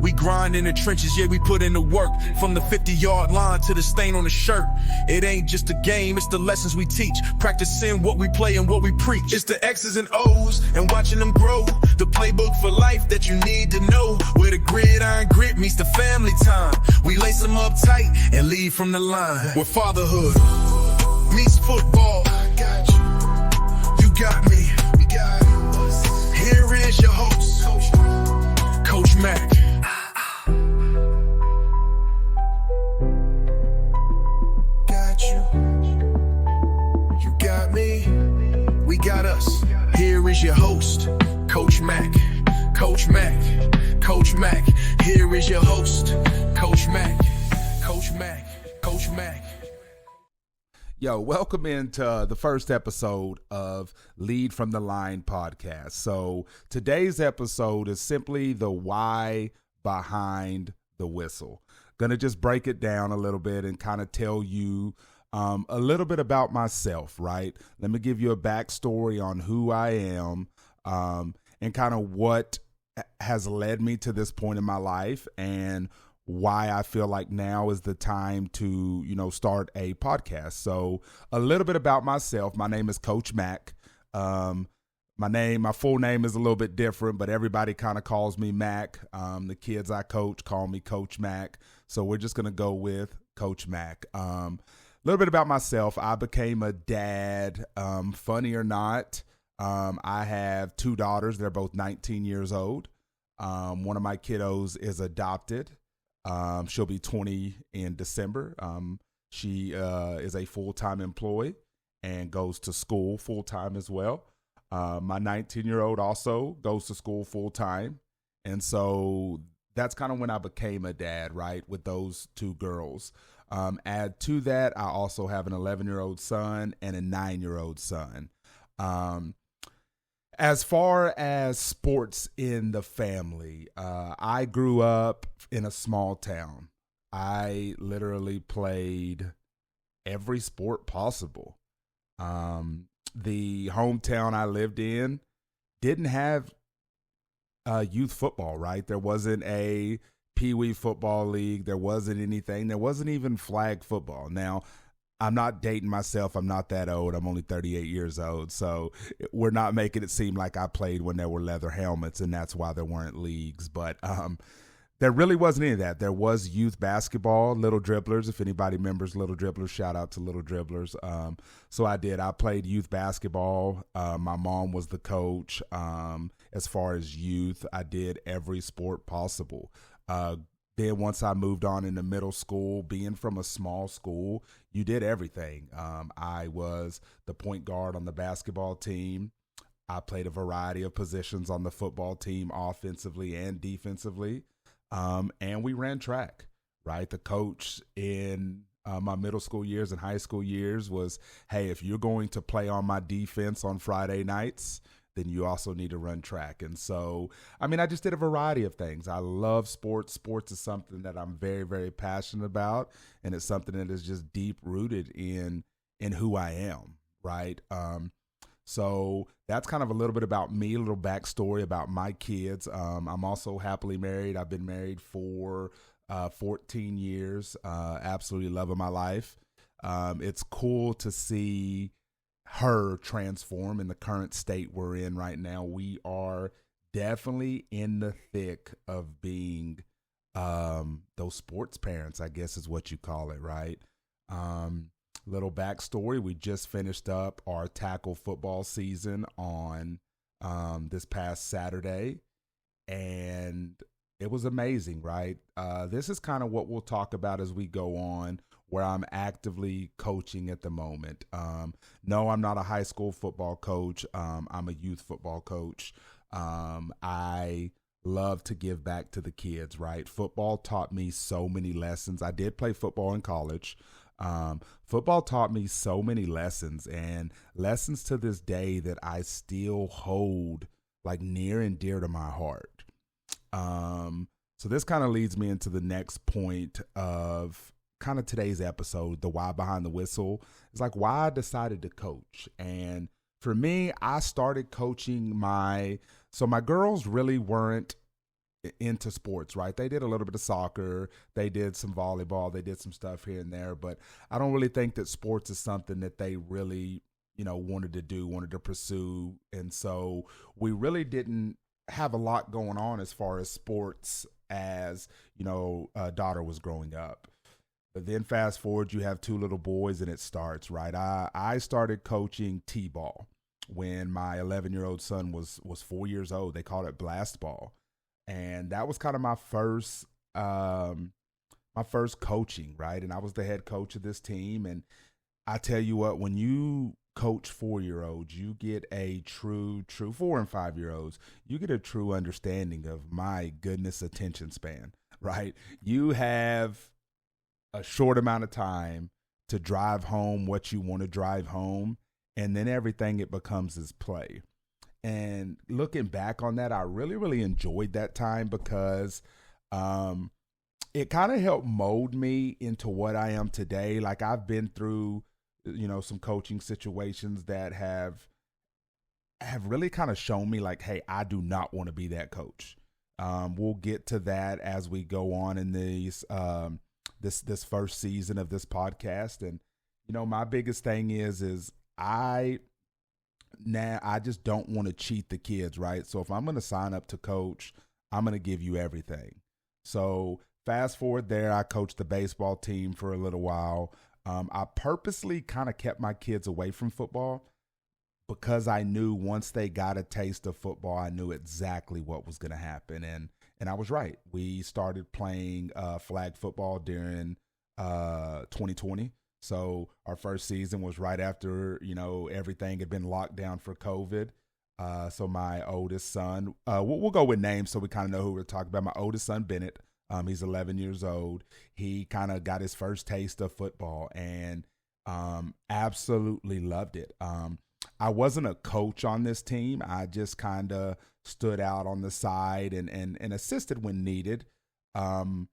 We grind in the trenches, yeah, we put in the work. From the 50-yard line to the stain on the shirt. It ain't just a game, it's the lessons we teach. Practicing what we play and what we preach. It's the X's and O's and watching them grow. The playbook for life that you need to know. Where the gridiron grit meets the family time. We lace them up tight and lead from the line. Where fatherhood meets football. I got you. You got me. We got it. Here is your host, Coach Mac. Got you. You got me. We got us. Here is your host, Coach Mac. Coach Mac. Coach Mac. Here is your host, Coach Mac. Coach Mac. Coach Mac. Yo, welcome into the first episode of Lead from the Line podcast. So today's episode is simply the why behind the whistle. Gonna just break it down a little bit and kind of tell you a little bit about myself, right? Let me give you a backstory on who I am and kind of what has led me to this point in my life and why I feel like now is the time to, start a podcast. So a little bit about myself. My name is Coach Mac. My full name is a little bit different, but everybody kind of calls me Mac. The kids I coach call me Coach Mac. So we're just going to go with Coach Mac. A little bit about myself. I became a dad, funny or not. I have two daughters. They're both 19 years old. One of my kiddos is adopted. She'll be 20 in December. She is a full-time employee and goes to school full-time as well. My 19-year-old also goes to school full-time. And so that's kind of when I became a dad, right, with those two girls. Add to that, I also have an 11-year-old son and a 9-year-old son. As far as sports in the family, I grew up in a small town. I literally played every sport possible. The hometown I lived in didn't have youth football, right? There wasn't a Pee-wee football league. There wasn't anything. There wasn't even flag football. Now, I'm not dating myself. I'm not that old. I'm only 38 years old. So we're not making it seem like I played when there were leather helmets and that's why there weren't leagues. But there really wasn't any of that. There was youth basketball, Little Dribblers. If anybody remembers Little Dribblers, shout out to Little Dribblers. So I did. I played youth basketball. My mom was the coach. As far as youth, I did every sport possible. Then once I moved on into middle school, being from a small school, you did everything. I was the point guard on the basketball team. I played a variety of positions on the football team, offensively and defensively. And we ran track, right? The coach in my middle school years and high school years was, hey, if you're going to play on my defense on Friday nights, then you also need to run track. And so, I just did a variety of things. I love sports. Sports is something that I'm very, very passionate about. And it's something that is just deep rooted in who I am, right? So that's kind of a little bit about me, a little backstory about my kids. I'm also happily married. I've been married for 14 years, absolutely loving my life. It's cool to see her transform in the current state we're in right now. We are definitely in the thick of being those sports parents, I guess is what you call it, right? Little backstory, we just finished up our tackle football season on this past Saturday, and it was amazing, right? This is kind of what we'll talk about as we go on, where I'm actively coaching at the moment. No, I'm not a high school football coach. I'm a youth football coach. I love to give back to the kids, right? Football taught me so many lessons. I did play football in college. Football taught me so many lessons, and lessons to this day that I still hold like near and dear to my heart. So this kind of leads me into the next point of kind of today's episode, the why behind the whistle. It's like why I decided to coach. And for me, I started coaching my girls really weren't into sports, right? They did a little bit of soccer, they did some volleyball, they did some stuff here and there, but I don't really think that sports is something that they really, wanted to pursue. And so we really didn't have a lot going on as far as sports as, daughter was growing up. But then fast forward, you have two little boys and it starts, right? I started coaching T-ball when my 11-year-old son was 4 years old. They called it blast ball. And that was kind of my first coaching, right? And I was the head coach of this team. And I tell you what, when you coach 4-year-olds, you get a true 4 and 5-year-olds, you get a true understanding of, my goodness, attention span, right? You have a short amount of time to drive home what you want to drive home, and then everything it becomes is play. And looking back on that, I really, really enjoyed that time because it kind of helped mold me into what I am today. Like, I've been through, some coaching situations that have really kind of shown me, like, hey, I do not want to be that coach. We'll get to that as we go on in these this first season of this podcast. And my biggest thing is I just don't want to cheat the kids, right? So if I'm going to sign up to coach, I'm going to give you everything. So fast forward there, I coached the baseball team for a little while. I purposely kind of kept my kids away from football because I knew once they got a taste of football, I knew exactly what was going to happen. And I was right. We started playing flag football during 2020. So our first season was right after, everything had been locked down for COVID. So my oldest son, we'll go with names so we kind of know who we're talking about. My oldest son, Bennett, he's 11 years old. He kind of got his first taste of football and absolutely loved it. I wasn't a coach on this team. I just kind of stood out on the side and assisted when needed. And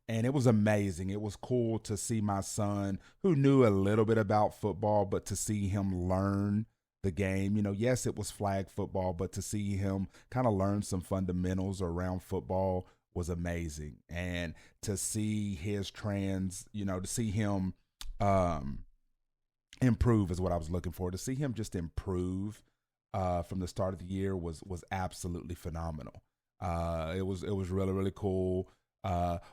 it was amazing. It was cool to see my son, who knew a little bit about football, but to see him learn the game. Yes, it was flag football, but to see him kind of learn some fundamentals around football was amazing. And to see his to see him improve is what I was looking for. To see him just improve from the start of the year was absolutely phenomenal. It was really, really cool.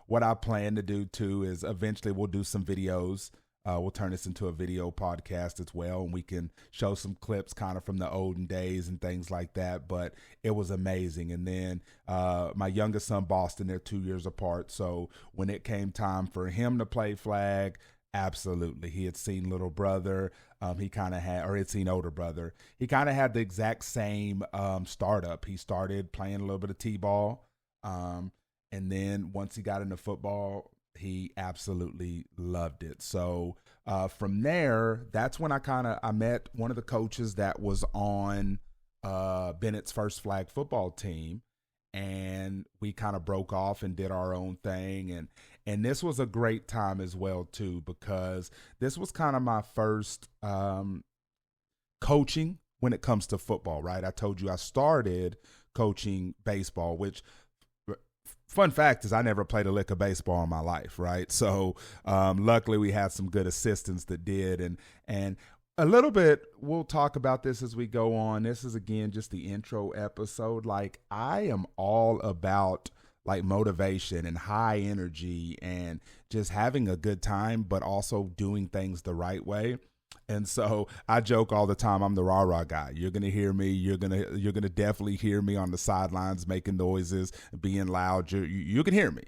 What I plan to do too is eventually we'll do some videos. We'll turn this into a video podcast as well, and we can show some clips kind of from the olden days and things like that. But it was amazing. And then my youngest son, Boston, they're 2 years apart. So when it came time for him to play flag, absolutely. He had seen little brother. He kind of had seen older brother. He kind of had the exact same startup. He started playing a little bit of T-ball. And then once he got into football, he absolutely loved it. So from there, that's when I met one of the coaches that was on Bennett's first flag football team. And we kind of broke off and did our own thing. And this was a great time as well, too, because this was kind of my first coaching when it comes to football, right? I told you I started coaching baseball, which fun fact is I never played a lick of baseball in my life, right? So luckily we had some good assistants that did. And a little bit, we'll talk about this as we go on. This is, again, just the intro episode. Like, I am all about, like, motivation and high energy and just having a good time, but also doing things the right way. And so I joke all the time, I'm the rah-rah guy. You're going to hear me. You're going to definitely hear me on the sidelines making noises, being loud. You can hear me.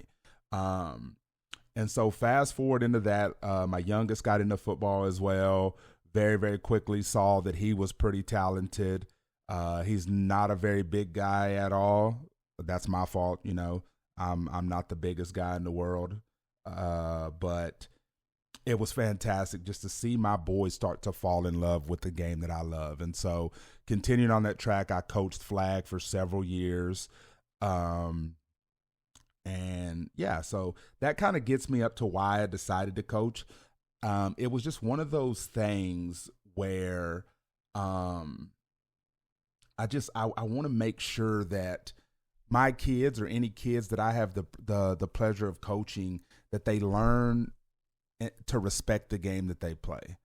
And so fast forward into that, my youngest got into football as well. Very, very quickly saw that he was pretty talented. He's not a very big guy at all. That's my fault. I'm not the biggest guy in the world. But it was fantastic just to see my boys start to fall in love with the game that I love. And so continuing on that track, I coached flag for several years. And yeah, so that kind of gets me up to why I decided to coach. It was just one of those things where I want to make sure that my kids or any kids that I have the pleasure of coaching, that they learn to respect the game that they play,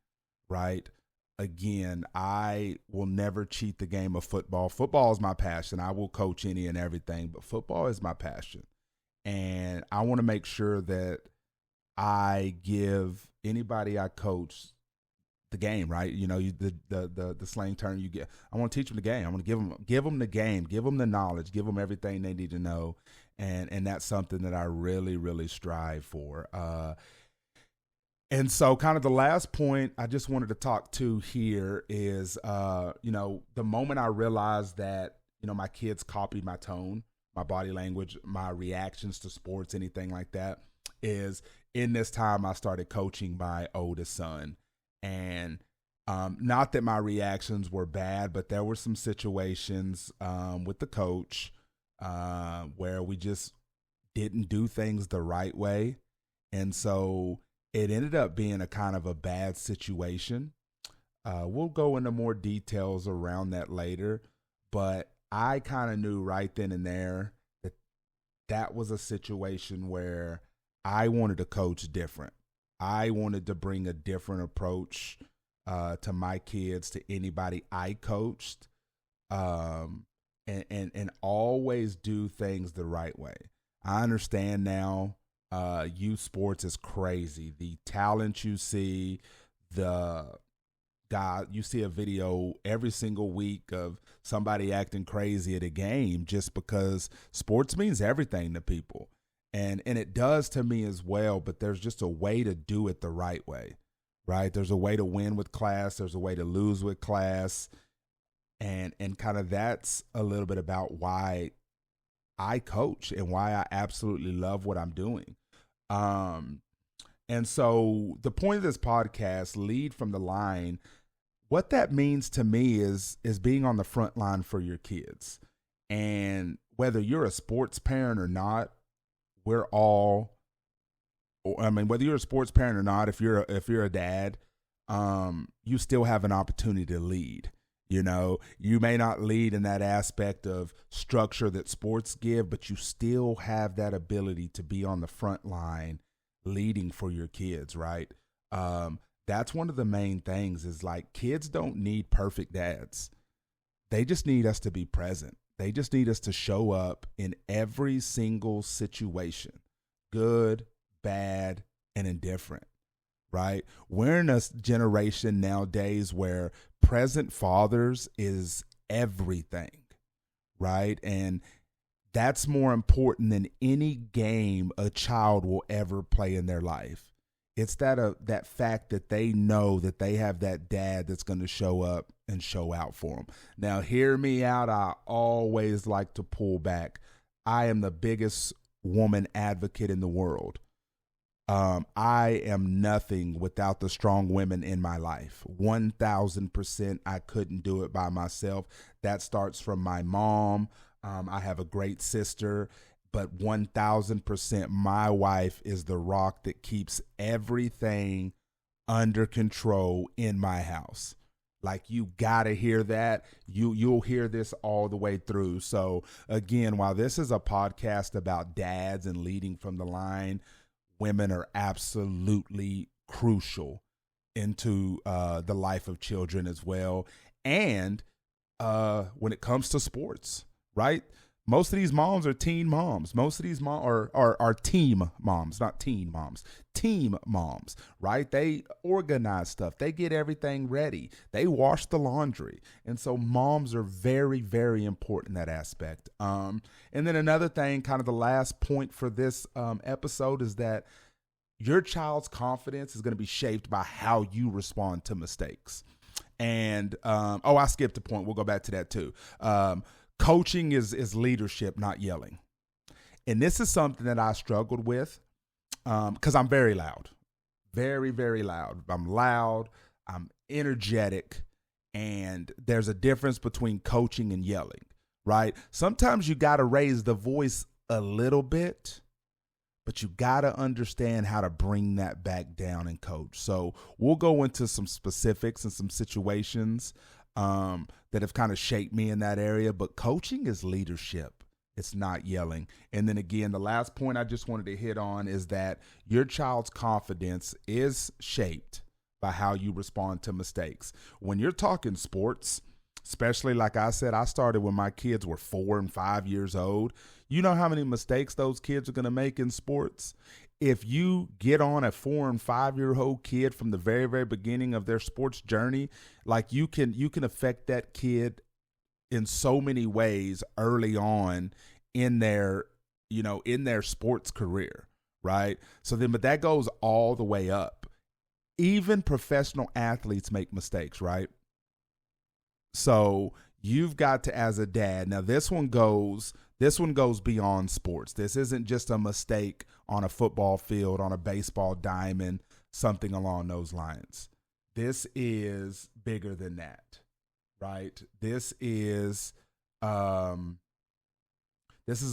right? Again, I will never cheat the game of football. Football is my passion. I will coach any and everything, but football is my passion. And I want to make sure that I give anybody I coach the game, right? You know, the slang term you get. I want to teach them the game. I want to give them the game, give them the knowledge, give them everything they need to know, and that's something that I really, really strive for. And so, kind of the last point I just wanted to talk to here is, you know, the moment I realized that, you know, my kids copied my tone, my body language, my reactions to sports, anything like that, is in this time I started coaching my oldest son. And not that my reactions were bad, but there were some situations with the coach where we just didn't do things the right way. And so it ended up being a kind of a bad situation. We'll go into more details around that later, but I kind of knew right then and there that that was a situation where I wanted to coach different. I wanted to bring a different approach to my kids, to anybody I coached, and always do things the right way. I understand now youth sports is crazy. The talent you see, you see a video every single week of somebody acting crazy at a game just because sports means everything to people. And it does to me as well, but there's just a way to do it the right way, right? There's a way to win with class. There's a way to lose with class. And kind of that's a little bit about why I coach and why I absolutely love what I'm doing. And so the point of this podcast, Lead from the Line, what that means to me is being on the front line for your kids. And whether you're a sports parent or not, whether you're a sports parent or not, if you're a dad, you still have an opportunity to lead. You know, you may not lead in that aspect of structure that sports give, but you still have that ability to be on the front line leading for your kids, right? That's one of the main things is like kids don't need perfect dads. They just need us to be present. They just need us to show up in every single situation, good, bad, and indifferent, right? We're in a generation nowadays where present fathers is everything, right? And that's more important than any game a child will ever play in their life. It's that fact that they know that they have that dad that's going to show up and show out for them. Now, hear me out. I always like to pull back. I am the biggest woman advocate in the world. I am nothing without the strong women in my life. 1,000%. I couldn't do it by myself. That starts from my mom. I have a great sister. But 1,000%, my wife is the rock that keeps everything under control in my house. Like, you gotta hear that. You'll hear this all the way through. So again, while this is a podcast about dads and leading from the line, women are absolutely crucial into the life of children as well. And when it comes to sports, right? Most of these moms are teen moms. Most of these moms are team moms, not teen moms. Team moms, right? They organize stuff. They get everything ready. They wash the laundry. And so moms are very, very important in that aspect. And then another thing, kind of the last point for this episode, is that your child's confidence is going to be shaped by how you respond to mistakes. And, I skipped a point. We'll go back to that too. Coaching is leadership, not yelling. And this is something that I struggled with because I'm very loud, very, very loud. I'm loud, I'm energetic, and there's a difference between coaching and yelling, right? Sometimes you got to raise the voice a little bit, but you got to understand how to bring that back down and coach. So we'll go into some specifics and some situations that have kind of shaped me in that area. But coaching is leadership, It's not yelling. And then again, the last point I just wanted to hit on is that your child's confidence is shaped by how you respond to mistakes. When you're talking sports, especially like I said, I started when my kids were 4 and 5 years old. You know how many mistakes those kids are going to make in sports? If you get on a 4 and 5 year old kid from the very, very beginning of their sports journey, like you can affect that kid in so many ways early on in their sports career, right? So then, but that goes all the way up. Even professional athletes make mistakes, right? So you've got to, as a dad, now this one goes beyond sports. This isn't just a mistake on a football field, on a baseball diamond, something along those lines. This is bigger than that, right? This is a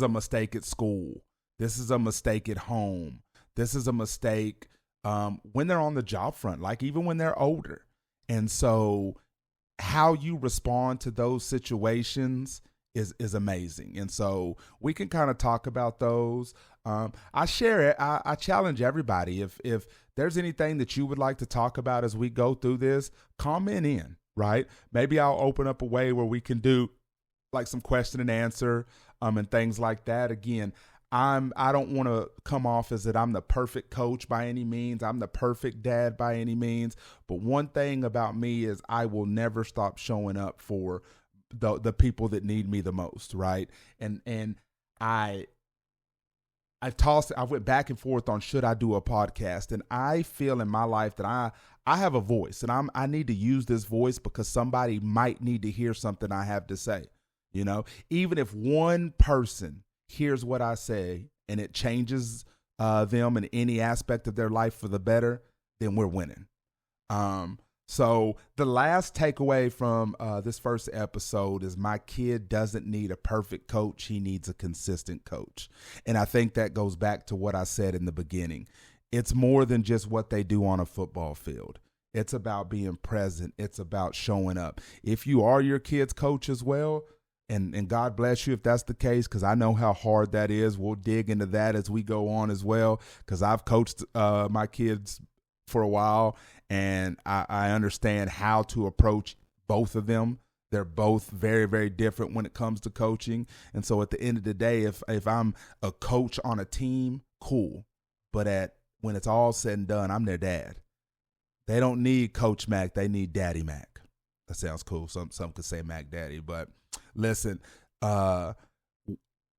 mistake at school. This is a mistake at home. This is a mistake when they're on the job front, like even when they're older. And so how you respond to those situations is amazing. And so we can kind of talk about those. I share it. I challenge everybody. If there's anything that you would like to talk about as we go through this, comment in, right? Maybe I'll open up a way where we can do like some question and answer and things like that. Again, I don't want to come off as that I'm the perfect coach by any means. I'm the perfect dad by any means. But one thing about me is I will never stop showing up for the people that need me the most, right? And I went back and forth on should I do a podcast, and I feel in my life that I have a voice, and I need to use this voice because somebody might need to hear something I have to say. You know, even if one person hears what I say and it changes them in any aspect of their life for the better, then we're winning. So the last takeaway from this first episode is my kid doesn't need a perfect coach. He needs a consistent coach. And I think that goes back to what I said in the beginning. It's more than just what they do on a football field. It's about being present. It's about showing up. If you are your kid's coach as well, and God bless you if that's the case, because I know how hard that is. We'll dig into that as we go on as well, because I've coached my kids for a while, and I understand how to approach both of them. They're both very, very different when it comes to coaching. And so at the end of the day, if I'm a coach on a team, cool. But when it's all said and done, I'm their dad. They don't need Coach Mac. They need Daddy Mac. That sounds cool. Some could say Mac Daddy, but listen,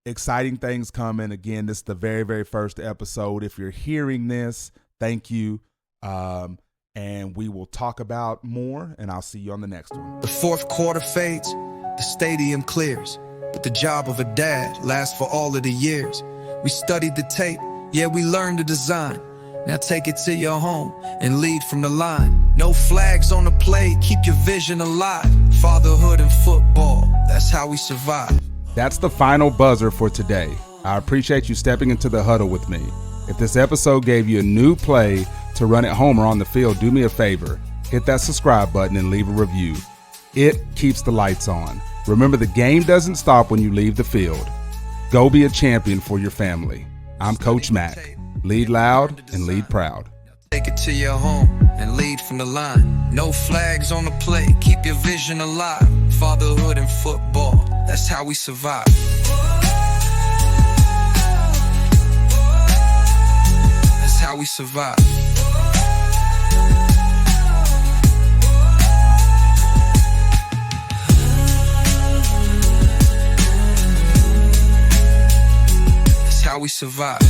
exciting things coming. Again, this is the very, very first episode. If you're hearing this, thank you. And we will talk about more, and I'll see you on the next one. The fourth quarter fades, the stadium clears, but the job of a dad lasts for all of the years. We studied the tape, yeah, we learned the design. Now take it to your home and lead from the line. No flags on the play, keep your vision alive. Fatherhood and football, that's how we survive. That's the final buzzer for today. I appreciate you stepping into the huddle with me. If this episode gave you a new play to run at home or on the field, do me a favor. Hit that subscribe button and leave a review. It keeps the lights on. Remember, the game doesn't stop when you leave the field. Go be a champion for your family. I'm Coach Mac. Lead loud and lead proud. Take it to your home and lead from the line. No flags on the play, keep your vision alive. Fatherhood and football, that's how we survive. That's how we survive. That's how we survive.